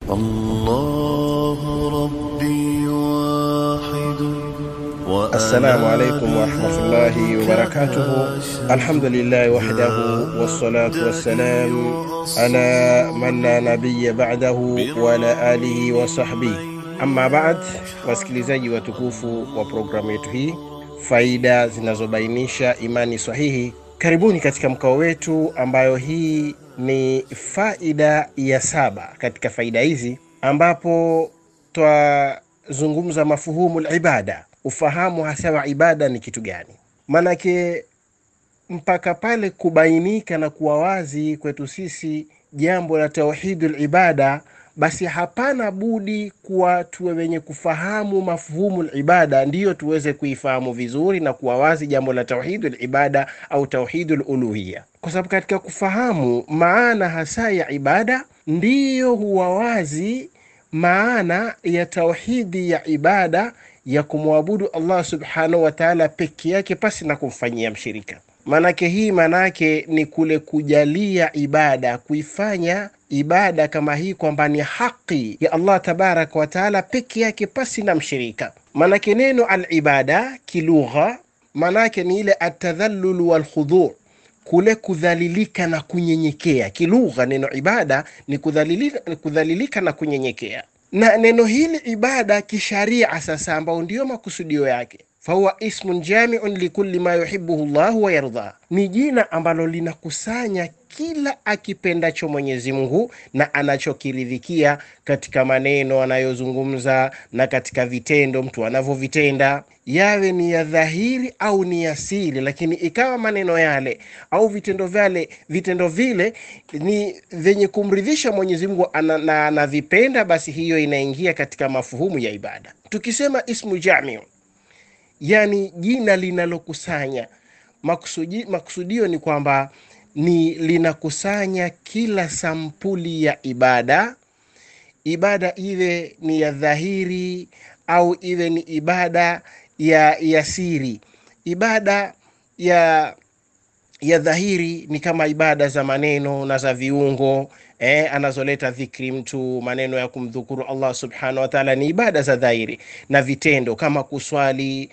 الله ربي واحد. السلام عليكم ورحمة الله وبركاته. الحمد لله وحده والصلاة والسلام على من لا نبي بعده وعلى آله وصحبه. Amma baad, wasikilizaji watukufu wa programu yetu hii, faida zinazobainisha imani sahihi. Karibuni katika mkao wetu ambayo hii ni faida ya 7 katika faida hizi, ambapo twazungumza mafuhumu al-ibada, ufahamu hasa wa ibada ni kitu gani. Manake mpaka pale kubainika na kuwa wazi kwetu sisi jambo la tauhidul ibada, basi hapana budi kuwa tuwe wenye kufahamu mafuhumu al-ibada, ndiyo tuweze kuifahamu vizuri na kuwa wazi jambo la tauhidul ibada au tauhidul uluhiyya. Kwa sababu katika kufahamu maana hasa ya ibada, ndiyo huwa wazi maana ya tauhidi ya ibada ya kumwabudu Allah subhanahu wa ta'ala peke yake pasi na kumfanyia mshirika. Manake hii manake ni kule kujalia ibada, kuifanya ibada kama hii kwamba ni haki ya Allah tabaraka wa taala peke yake pasi na mshirika. Manake neno al-ibada kilugha manake ni ile atadhallul wal khudu', kule kudhalilika na kunyenyekea. Kilugha neno ibada ni kudhalilika na kunyenyekea. Na neno hili ibada kisharia sasa, ambao ndio makusudio yake, fahuwa ismun jami'un likulli ma yuhibbuhu Allah wa yarda, ni jina ambalo linakusanya kila akipendacho Mwenyezi Mungu na anachokiridhikia katika maneno anayozungumza na katika vitendo mtu anavyovitenda, yawe ni ya dhahiri au ni ya siri. Lakini ikawa maneno yale au vitendo vile ni venye kumridhisha Mwenyezi Mungu na anavipenda, basi hiyo inaingia katika mafuhumu ya ibada. Tukisema ismu jami'u, yani jina linalokusanya, maksudio ni kwamba ni linakusanya kila sampuli ya ibada. Ibada iwe ni ya dhahiri au iwe ni ibada ya siri. Ibada ya dhahiri ni kama ibada za maneno na za viungo, anazoleta dhikri mtu, maneno ya kumdhukuru Allah subhanahu wa ta'ala ni ibada za dhahiri, na vitendo kama kuswali,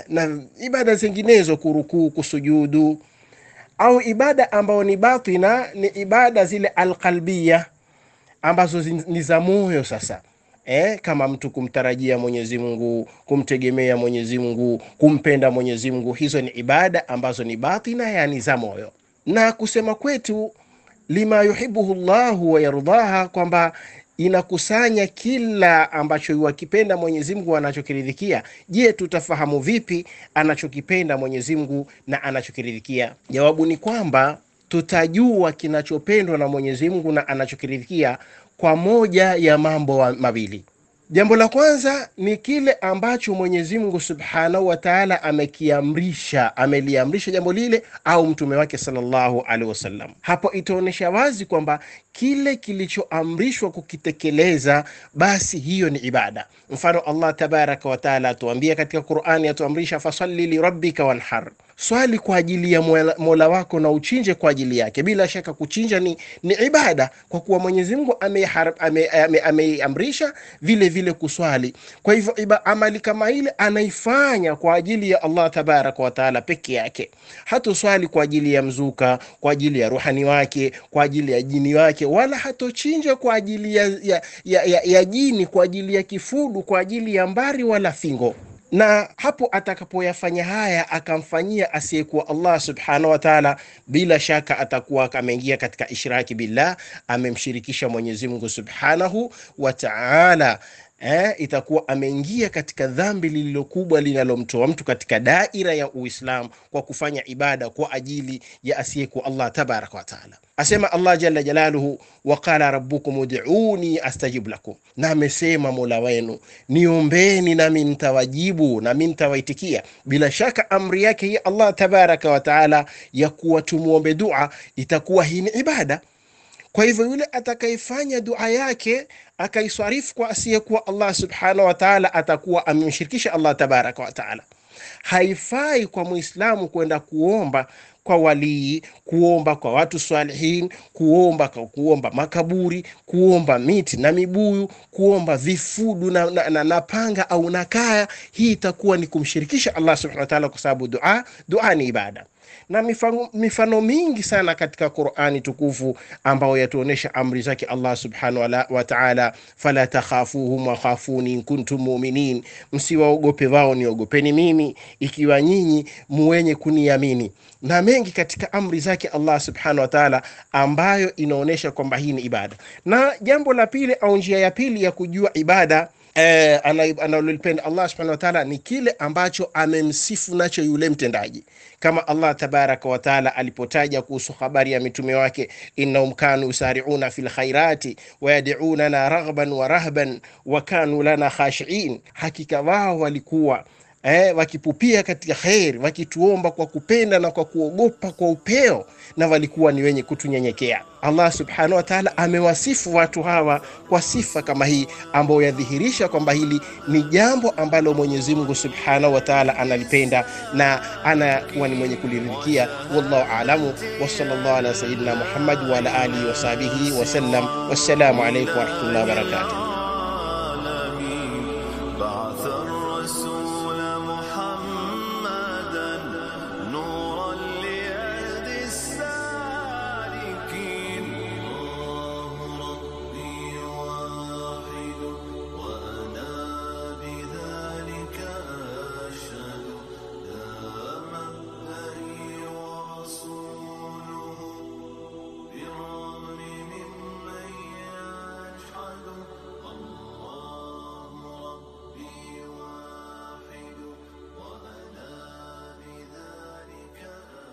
na ibada zinginezo, kurukuu, kusujudu. Au ibada ambao ni batina ni ibada zile alqalbia ambazo ni za moyo sasa, kama mtu kumtarajia Mwenyezi Mungu, kumtegemea Mwenyezi Mungu, kumpenda Mwenyezi Mungu. Hizo ni ibada ambazo ni batina, yani za moyo. Na kusema kwetu lima yuhibbuhu Allahu wa yardaha, kwamba inakusanya kila ambacho yuwakipenda Mwenyezi Mungu anachokiridhikia. Je, tutafahamu vipi anachokipenda Mwenyezi Mungu na anachokiridhikia? Jawabu ni kwamba tutajua kinachopendwa na Mwenyezi Mungu na anachokiridhikia kwa moja ya mambo mawili. Jambo la kwanza ni kile ambacho Mwenyezi Mungu subhanahu wa ta'ala ameliamrisha jambo lile, au mtume wake sallallahu alaihi wasallam. Hapo itaonesha wazi kwamba kile kilichoamrishwa kukitekeleza, basi hiyo ni ibada. Mfano, Allah tabaraka wa ta'ala atuambia katika Qur'ani, atuamrisha fasalli li rabbika wanhar, swali kwa ajili ya Mola wako na uchinje kwa ajili yake. Bila shaka kuchinja ni ibada, kwa kuwa Mwenyezi Mungu ameamrisha vile kuswali. Kwa hivyo amali kama ile anaifanya kwa ajili ya Allah tabaraka wa taala peke yake. Hatoswali kwa ajili ya mzuka, kwa ajili ya ruhani wake, kwa ajili ya jini wake, wala hatochinja kwa ajili ya jini, kwa ajili ya kifudu, kwa ajili ya mbari wala fingo. Na hapo atakapoyafanya haya akamfanyia asiyekuwa Allah subhanahu wa ta'ala, bila shaka atakuwa ameingia katika ishraki billah, amemshirikisha Mwenyezi Mungu subhanahu wa ta'ala. Itakuwa ameingia katika dhambi lililokubwa linalomtoa mtu katika daira ya Uislamu kwa kufanya ibada kwa ajili ya asiyekuwa Allah tabaraka wa taala. Asema Allah jalla jalaluhu, wa qala rabbukum ud'uni astajib lakum, na amesema Mola wenu niombeni nami nitawajibu na mimi nitawaitikia. Bila shaka amri yake hii Allah tabaraka wa taala ya kuwa tumuombe dua itakuwa hii ni ibada. Kwa hivyo yule atakayefanya dua yake akaiswarifu kwa asiyekuwa Allah subhanahu wa ta'ala, atakuwa amemshirikisha Allah tabaraka wa ta'ala. Haifai kwa Muislamu kwenda kuomba kwa walii, kuomba kwa watu salihin, kuomba makaburi, kuomba miti na mibuyu, kuomba vifudu na panga au nakaya, hii itakuwa ni kumshirikisha Allah subhanahu wa ta'ala, kwa sababu dua ni ibada. Na mifano mingi sana katika Qur'ani tukufu ambao yatuonesha amri zake Allah subhanahu wa ta'ala, fala takhafuhum wa khafuni in kuntum mu'minin, msiwaogope wao, niogopeni mimi ikiwa nyinyi muwenye kuniamini. Na mengi katika amri zake Allah subhanahu wa ta'ala ambayo inaonesha kwamba hii ni ibada. Na jambo la pili au njia ya pili ya kujua ibada analolipenda Allah subhanahu wa ta'ala ni kile ambacho amemsifu nacho yule mtendaji, kama Allah tabaraka wa ta'ala alipotaja kuhusu habari ya mitume wake, innahum kanu yusari'una fil khairati wa yad'unana raghban wa rahban wa kanu lana khashi'in, hakika wao walikuwa wakipupia katika khair, wakituomba kwa kupenda na kwa kuogopa kwa upeo, na walikuwa ni wenye kutunyenyekea. Allah subhanahu wa ta'ala amewasifu watu hawa kwa sifa kama hii, ambayo yadhihirisha kwamba hili ni jambo ambalo Mwenyezi Mungu subhanahu wa ta'ala analipenda na anakuwa ni mwenye kuliridhikia. Wallahu a'lamu, wa sallallahu ala sayyidina Muhammad wa ala alihi wa sahbihi wa sallam. Wassalamu alaykum wa rahmatullahi wa barakatuh.